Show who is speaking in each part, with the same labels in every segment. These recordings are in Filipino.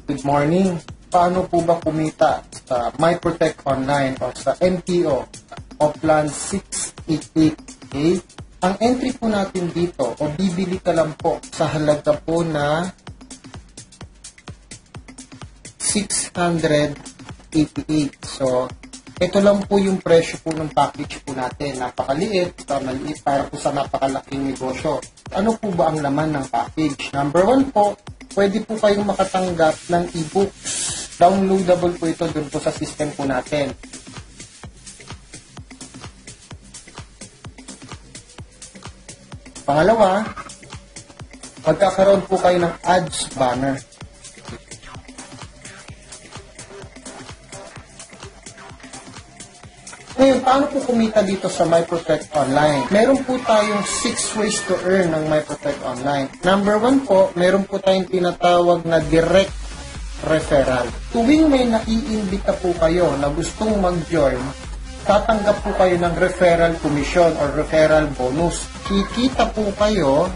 Speaker 1: Good morning. Paano po ba kumita sa MyProtect Online o sa MTO o Plan 688? Ang entry po natin dito o bibili ka lang po sa halaga po na 688. So, ito lang po yung presyo po ng package po natin. Napakaliit, maliit para po sa napakalaking negosyo. Ano po ba ang laman ng package? Number 1 po, pwede po kayong makatanggap ng e-books. Downloadable po ito dun po sa system po natin. Pangalawa, magkakaroon po kayo ng ads banner. Ngayon, paano po kumita dito sa MyProtect Online? Meron po tayong 6 ways to earn ng MyProtect Online. Number 1 po, meron po tayong tinatawag na direct referral. Tuwing may naiimbita po kayo na gustong mag-join, tatanggap po kayo ng referral commission or referral bonus. Kikita po kayo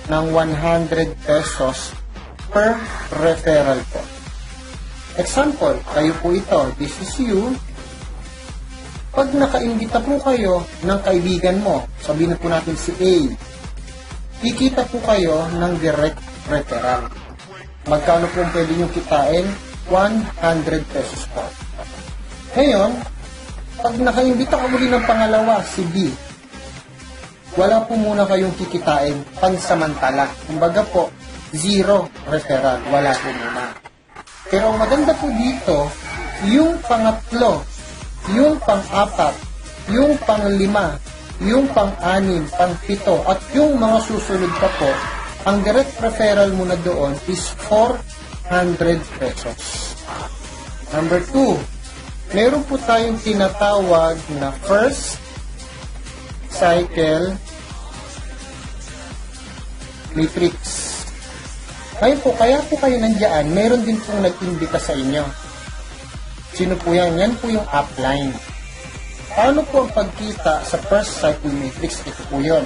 Speaker 1: ng 100 pesos per referral po. Example, kayo po ito. This is you. Pag nakaimbita po kayo ng kaibigan mo, sabihin po natin si A, kikita po kayo ng direct referral. Magkano po pwede nyo kitain? 100 pesos po. Ngayon, pag nakaimbita ka muli ng pangalawa, si B, wala po muna kayong kikitain pansamantala. Kumbaga po, 0 referral. Wala po muna. Pero ang maganda po dito, yung pangatlo, yung pang-apat, yung pang-lima, yung pang-anim, pang-pito, at yung mga susunod pa po, ang direct referral mo na doon is 400 pesos. Number 2, meron po tayong tinatawag na first cycle matrix. Ngayon po, kaya po kayo nandiyan, meron din pong nag-imbita sa inyo. Sino po yan? Yan po yung upline. Paano po ang pagkita sa first cycle matrix? Ito po yun.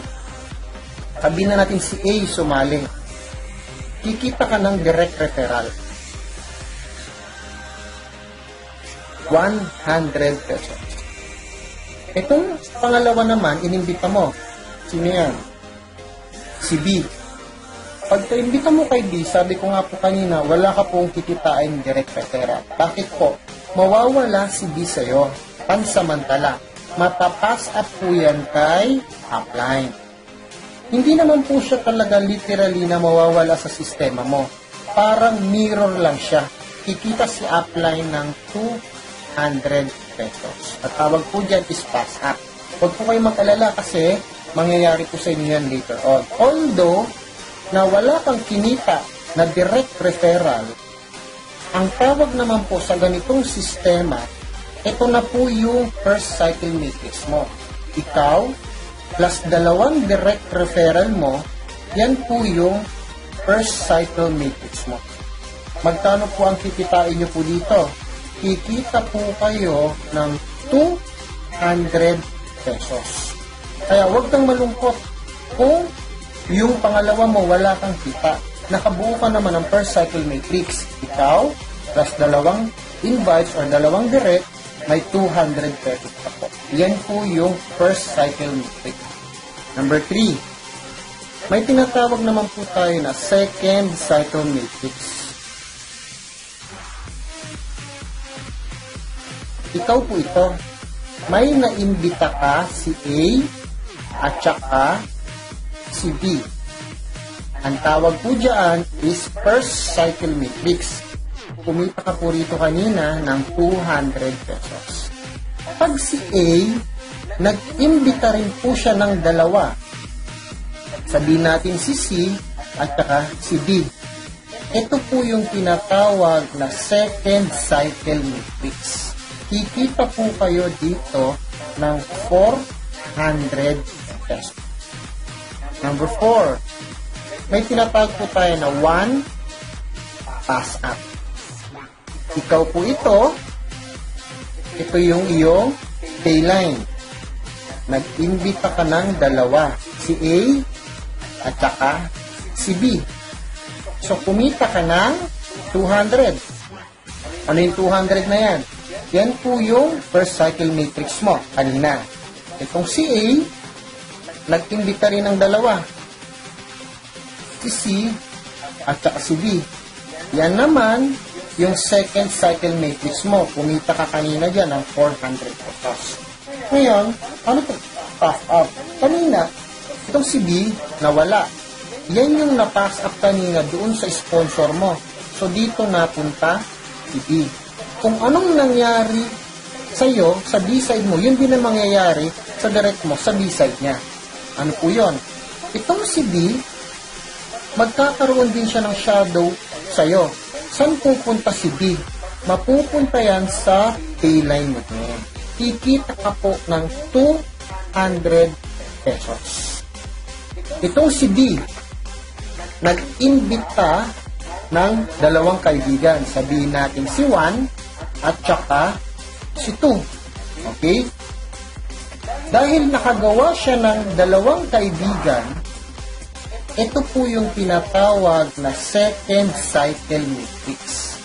Speaker 1: Sabihin na natin si A sumali. Kikita ka ng direct referral. 100 pesos. Itong pangalawa naman, inimbita mo. Sino yan? Si B. Pagka-imbita mo kay B, sabi ko nga po kanina, wala ka pong kikitain direct referral. Bakit po? Mawawala si B sa'yo. Pansamantala. Mapapass up po yan kay upline. Hindi naman po siya talaga literally na mawawala sa sistema mo. Parang mirror lang siya. Kikita si upline ng 200 pesos. At tawag po dyan is pass up. Huwag po kayo mag-alala kasi mangyayari po sa inyo yan later on. Although, na wala kang kinita na direct referral, ang tawag naman po sa ganitong sistema, ito na po yung first cycle matrix mo. Ikaw, plus 2 direct referral mo, yan po yung first cycle matrix mo. Magkano po ang kikitain nyo po dito? Kikita po kayo ng 200 pesos. Kaya huwag kang malungkot kung yung pangalawa mo wala kang kita. Nakabuo ka naman ng first cycle matrix. Ikaw, plus 2 invites or 2 direct, may 200 pesos pa po. Yan po yung first cycle matrix. Number 3, may tinatawag naman po tayo na second cycle matrix. Ikaw po ito. May naimbita ka si A at saka si B. Ang tawag po dyan is first cycle matrix. Kumita ka po rito kanina ng 200 pesos. Pag si A, nag-imbita rin po siya ng 2. Sabihin natin si C at saka si D. Ito po yung tinatawag na second cycle matrix. Kikita po kayo dito ng 400 pesos. Number 4, may tinatawag po tayo na 1 pass up. Ikaw po ito yung iyong payline. Nag-imbita ka ng 2, si A at saka si B. So, kumita ka ng 200. Ano yung 200 na yan? Yan po yung first cycle matrix mo kanina. Itong si A, nag-imbita rin ng dalawa. Si C at saka si B. Yan naman yung second cycle matrix mo. Kumita ka kanina dyan ng 400 pesos. Ngayon, ano ito? Pass up. Kanina, itong si B, nawala. Yan yung na-pass up kanina doon sa sponsor mo. So, dito napunta si B. Kung anong nangyari sa'yo, sa B-side mo, yun din ang mangyayari sa direct mo, sa B-side niya. Ano po yun? Itong si B, magkakaroon din siya ng shadow sa'yo. Saan pupunta si B? Mapupunta yan sa payline mo. Kikita ka po ng 200 pesos. Itong si B, nag-imbita ng dalawang kaibigan. Sabihin natin si 1 at saka si 2. Okay? Dahil nakagawa siya ng dalawang kaibigan, ito po yung tinatawag na second cycle matrix.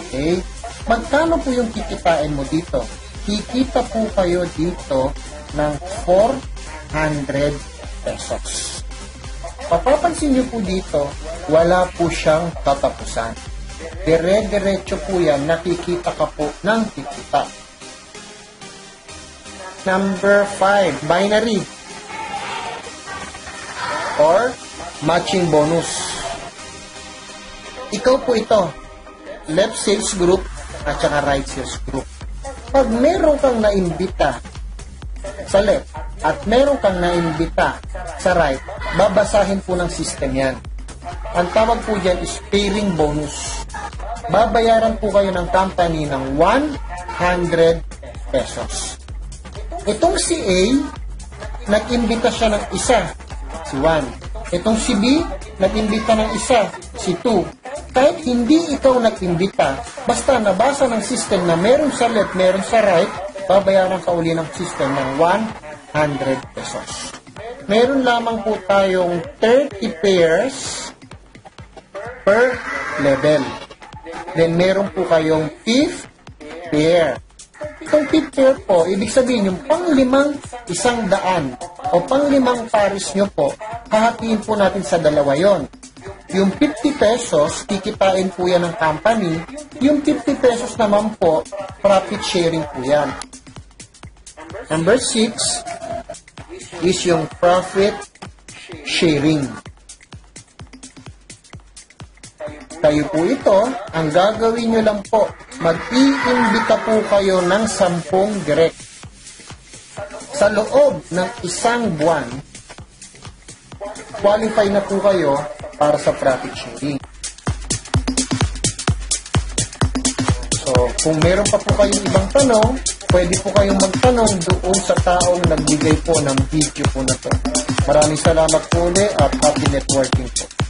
Speaker 1: Okay? Magkano po yung kikitain mo dito? Kikita po kayo dito ng 400 pesos. Papapansin nyo po dito, wala po siyang katapusan. Dire-diretso po yan, nakikita ka po ng kikita. Number 5, binary or matching bonus. Ikaw po ito, left sales group at saka right sales group. Pag meron kang naimbita sa left at meron kang naimbita sa right, babasahin po ng system yan. Ang tawag po dyan is pairing bonus. Babayaran po kayo ng company ng 100 pesos. Itong si A, nag-imbita siya ng isa, si 1. Itong si B, nag-imbita ng isa, si 2. Kahit hindi ikaw nag-imbita, basta nabasa ng system na meron sa left, meron sa right, babayaran ka uli ng system ng 100 pesos. Meron lamang po tayong 30 pairs per level. Then meron po kayong 5th pair. Itong 5th pair po, ibig sabihin yung pang-limang 100 o pang-limang pares nyo po, hahatiin po natin sa dalawa yon. Yung 50 pesos, kikitain po yan ng company. Yung 50 pesos naman po, profit sharing po yan. Number 6 is yung profit sharing. Kayo po ito, ang gagawin nyo lang po, mag-iimbita po kayo ng 10 direct. Sa loob ng isang buwan, qualify na po kayo para sa profit sharing. So, kung meron pa po kayong ibang tanong, pwede po kayong magtanong doon sa taong nagbigay po ng video po na to. Maraming salamat po ulit at happy networking po.